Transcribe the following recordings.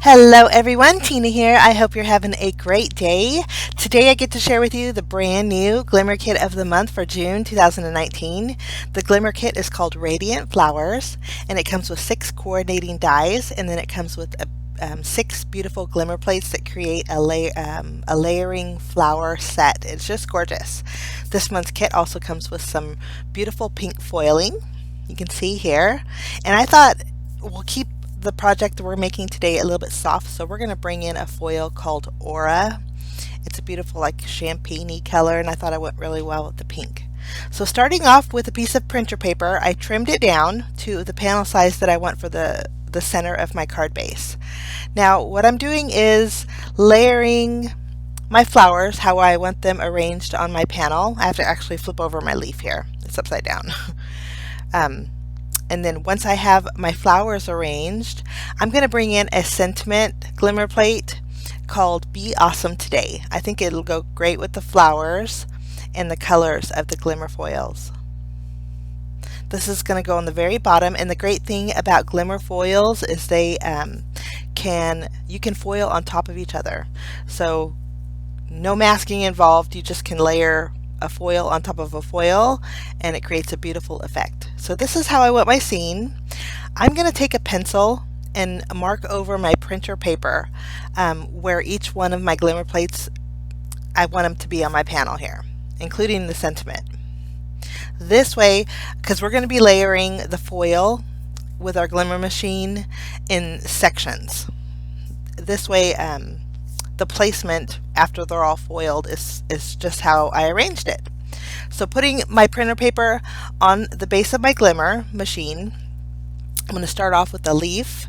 Hello everyone, Tina here. I hope you're having a great day. Today I get to share with you the brand new Glimmer Kit of the month for June 2019. The Glimmer Kit is called Radiant Flowers and it comes with 6 coordinating dies, and then it comes with 6 beautiful glimmer plates that create a layering flower set. It's just gorgeous. This month's kit also comes with some beautiful pink foiling. You can see here. And I thought we'll keep the project that we're making today a little bit soft, so we're going to bring in a foil called Aura. It's a beautiful like champagne-y color, and I thought it went really well with the pink. So starting off with a piece of printer paper, I trimmed it down to the panel size that I want for the center of my card base. Now what I'm doing is layering my flowers how I want them arranged on my panel. I have to actually flip over my leaf here. It's upside down. And then once I have my flowers arranged, I'm going to bring in a sentiment glimmer plate called Be Awesome Today. I think it'll go great with the flowers and the colors of the glimmer foils. This is going to go on the very bottom, and the great thing about glimmer foils is they you can foil on top of each other. So no masking involved, you just can layer a foil on top of a foil and it creates a beautiful effect. So this is how I want my scene. I'm going to take a pencil and mark over my printer paper where each one of my glimmer plates I want them to be on my panel here, including the sentiment. This way, because we're going to be layering the foil with our glimmer machine in sections. This way the placement after they're all foiled is just how I arranged it. So putting my printer paper on the base of my glimmer machine, I'm going to start off with the leaf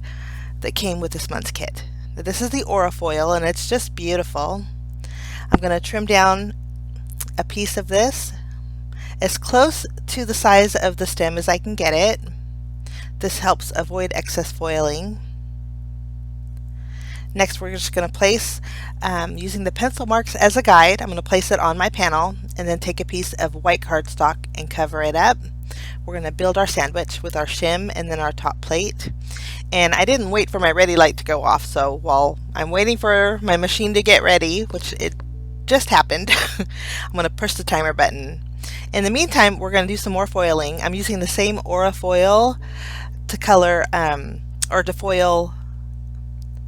that came with this month's kit. Now, this is the Aura foil and it's just beautiful. I'm going to trim down a piece of this as close to the size of the stem as I can get it. This helps avoid excess foiling. Next, we're just going to place, using the pencil marks as a guide, I'm going to place it on my panel and then take a piece of white cardstock and cover it up. We're going to build our sandwich with our shim and then our top plate. And I didn't wait for my ready light to go off, so while I'm waiting for my machine to get ready, which it just happened, I'm going to push the timer button. In the meantime, we're going to do some more foiling. I'm using the same Aura foil to color or to foil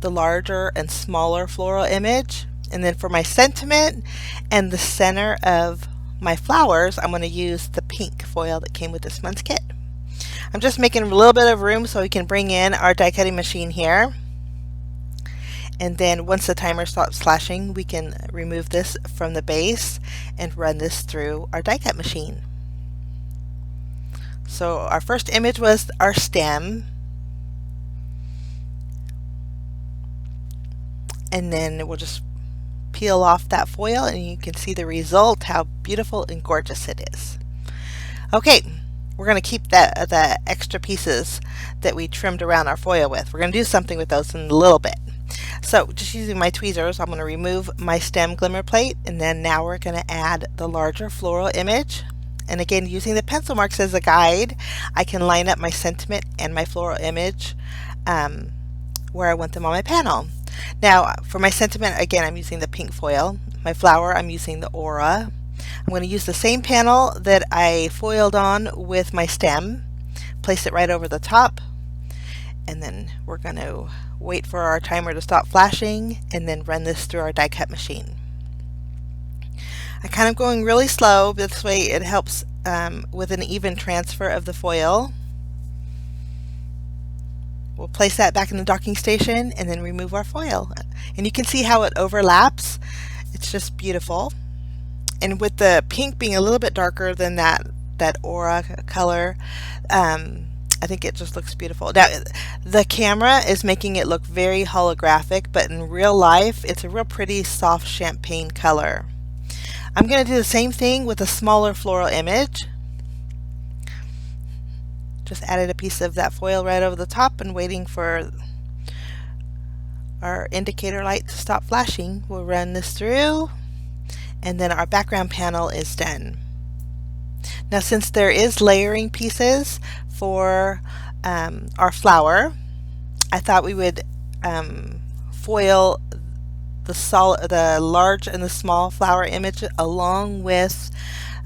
the larger and smaller floral image. And then for my sentiment and the center of my flowers, I'm going to use the pink foil that came with this month's kit. I'm just making a little bit of room so we can bring in our die cutting machine here. And then once the timer stops flashing, we can remove this from the base and run this through our die cut machine. So our first image was our stem. And then we'll just peel off that foil and you can see the result, how beautiful and gorgeous it is. Okay, we're going to keep the extra pieces that we trimmed around our foil with. We're going to do something with those in a little bit. So just using my tweezers, I'm going to remove my stem glimmer plate, and then now we're going to add the larger floral image. And again, using the pencil marks as a guide, I can line up my sentiment and my floral image where I want them on my panel. Now for my sentiment, again, I'm using the pink foil. My flower, I'm using the Aura. I'm going to use the same panel that I foiled on with my stem, place it right over the top, and then we're going to wait for our timer to stop flashing and then run this through our die cut machine. I'm kind of going really slow, but this way it helps with an even transfer of the foil. We'll place that back in the docking station and then remove our foil. And you can see how it overlaps. It's just beautiful. And with the pink being a little bit darker than that Aura color, I think it just looks beautiful. Now, the camera is making it look very holographic, but in real life, it's a real pretty soft champagne color. I'm going to do the same thing with a smaller floral image. Just added a piece of that foil right over the top and waiting for our indicator light to stop flashing. We'll run this through and then our background panel is done. Now since there is layering pieces for our flower, I thought we would foil the large and the small flower image along with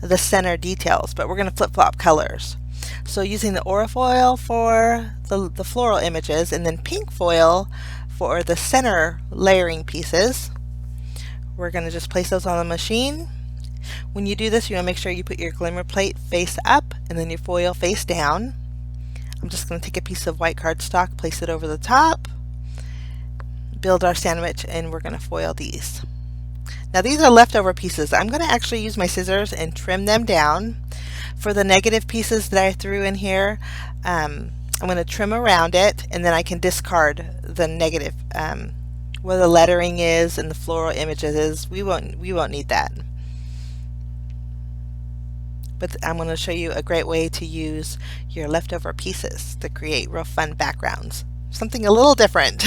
the center details, but we're going to flip-flop colors. So using the aura foil for the floral images and then pink foil for the center layering pieces, we're going to just place those on the machine. When you do this, you want to make sure you put your glimmer plate face up and then your foil face down. I'm just going to take a piece of white cardstock, place it over the top, build our sandwich, and we're going to foil these. Now these are leftover pieces. I'm going to actually use my scissors and trim them down. For the negative pieces that I threw in here, I'm going to trim around it, and then I can discard the negative where the lettering is and the floral images is. We won't need that. But I'm going to show you a great way to use your leftover pieces to create real fun backgrounds. Something a little different.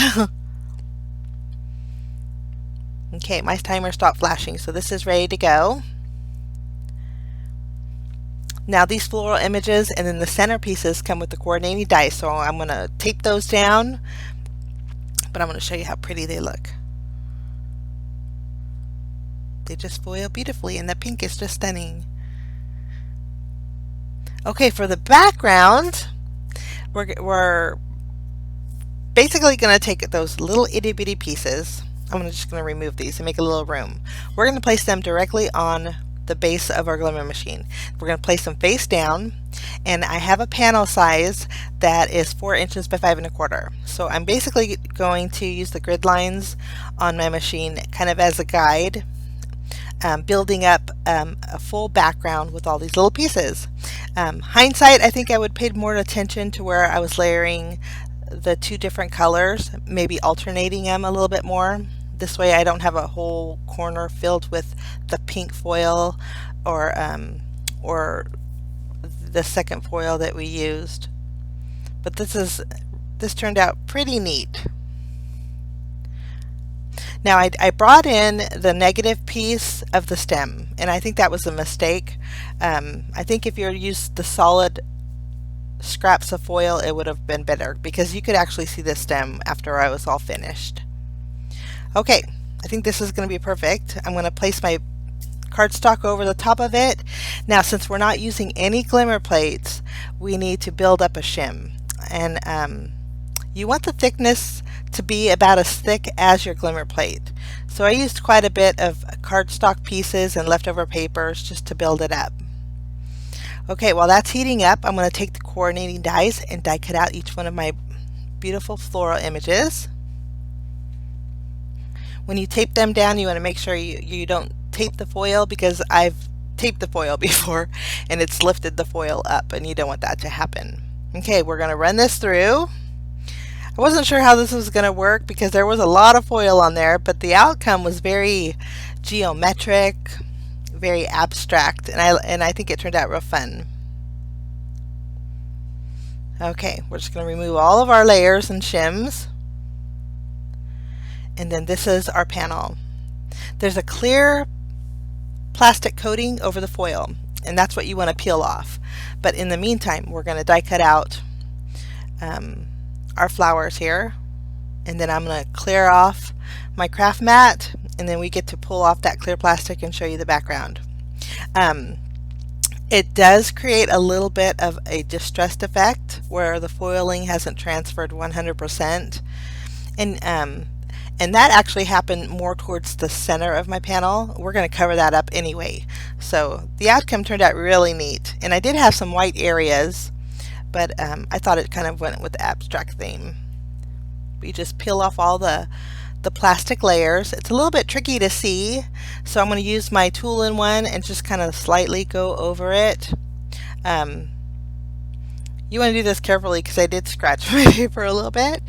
Okay, my timer stopped flashing, so this is ready to go. Now these floral images and then the center pieces come with the coordinating dice, so I'm going to tape those down, but I'm going to show you how pretty they look. They just foil beautifully, and the pink is just stunning. Okay, for the background, we're basically going to take those little itty bitty pieces. I'm just going to remove these and make a little room. We're going to place them directly on the base of our glimmer machine. We're going to place them face down, and I have a panel size that is 4 inches by 5 1/4. So I'm basically going to use the grid lines on my machine kind of as a guide, building up a full background with all these little pieces. Hindsight, I think I would pay more attention to where I was layering the two different colors, maybe alternating them a little bit more. This way I don't have a whole corner filled with the pink foil or the second foil that we used. But this turned out pretty neat. Now I brought in the negative piece of the stem, and I think that was a mistake. I think if you used the solid scraps of foil, it would have been better, because you could actually see the stem after I was all finished. Okay, I think this is going to be perfect. I'm going to place my cardstock over the top of it. Now since we're not using any glimmer plates, we need to build up a shim, and you want the thickness to be about as thick as your glimmer plate. So I used quite a bit of cardstock pieces and leftover papers just to build it up. Okay, while that's heating up, I'm going to take the coordinating dies and die cut out each one of my beautiful floral images. When you tape them down, you want to make sure you don't tape the foil, because I've taped the foil before and it's lifted the foil up, and you don't want that to happen. Okay, we're going to run this through. I wasn't sure how this was going to work because there was a lot of foil on there, but the outcome was very geometric, very abstract, and I think it turned out real fun. Okay, we're just going to remove all of our layers and shims. And then this is our panel. There's a clear plastic coating over the foil, and that's what you want to peel off. But in the meantime, we're going to die cut out our flowers here, and then I'm going to clear off my craft mat, and then we get to pull off that clear plastic and show you the background. It does create a little bit of a distressed effect where the foiling hasn't transferred 100%, and that actually happened more towards the center of my panel. We're going to cover that up anyway. So the outcome turned out really neat, and I did have some white areas, but I thought it kind of went with the abstract theme. We just peel off all the plastic layers. It's a little bit tricky to see, so I'm going to use my tool in one and just kind of slightly go over it. You want to do this carefully because I did scratch my paper a little bit,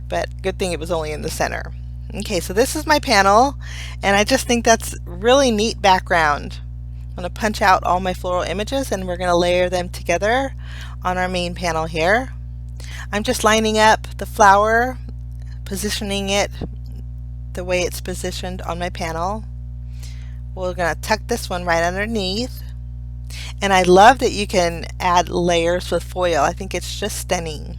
but good thing it was only in the center. Okay, so this is my panel, and I just think that's really neat background. I'm going to punch out all my floral images, and we're going to layer them together on our main panel here. I'm just lining up the flower, positioning it the way it's positioned on my panel. We're going to tuck this one right underneath, and I love that you can add layers with foil. I think it's just stunning.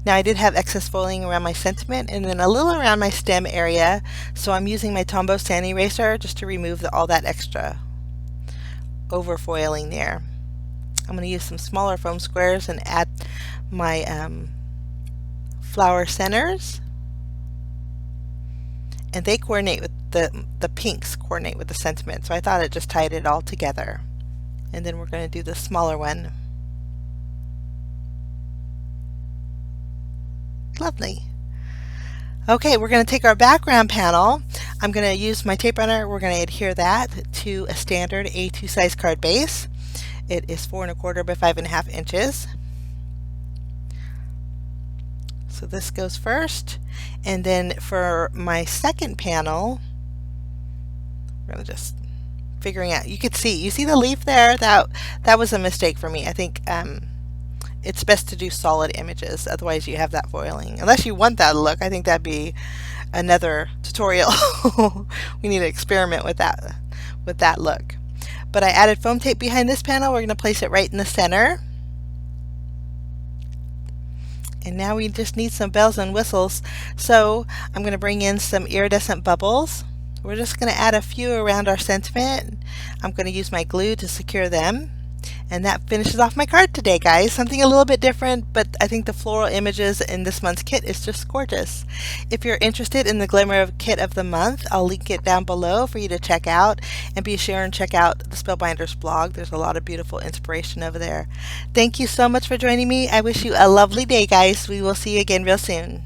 Now I did have excess foiling around my sentiment and then a little around my stem area, so I'm using my Tombow sand eraser just to remove all that extra over foiling there. I'm going to use some smaller foam squares and add my flower centers, and they coordinate with the pinks coordinate with the sentiment, so I thought it just tied it all together. And then we're going to do the smaller one. Lovely. Okay, we're going to take our background panel. I'm going to use my tape runner. We're going to adhere that to a standard A2 size card base. It is 4 1/4 by 5.5 inches. So this goes first, and then for my second panel, we're going to just figuring out. You could see, you see the leaf there. That was a mistake for me. I think it's best to do solid images, otherwise you have that foiling. Unless you want that look, I think that'd be another tutorial. We need to experiment with that look. But I added foam tape behind this panel. We're going to place it right in the center. And now we just need some bells and whistles. So I'm going to bring in some iridescent bubbles. We're just going to add a few around our sentiment. I'm going to use my glue to secure them. And that finishes off my card today, guys. Something a little bit different, but I think the floral images in this month's kit is just gorgeous. If you're interested in the Glimmer Kit of the Month, I'll link it down below for you to check out. And be sure and check out the Spellbinders blog. There's a lot of beautiful inspiration over there. Thank you so much for joining me. I wish you a lovely day, guys. We will see you again real soon.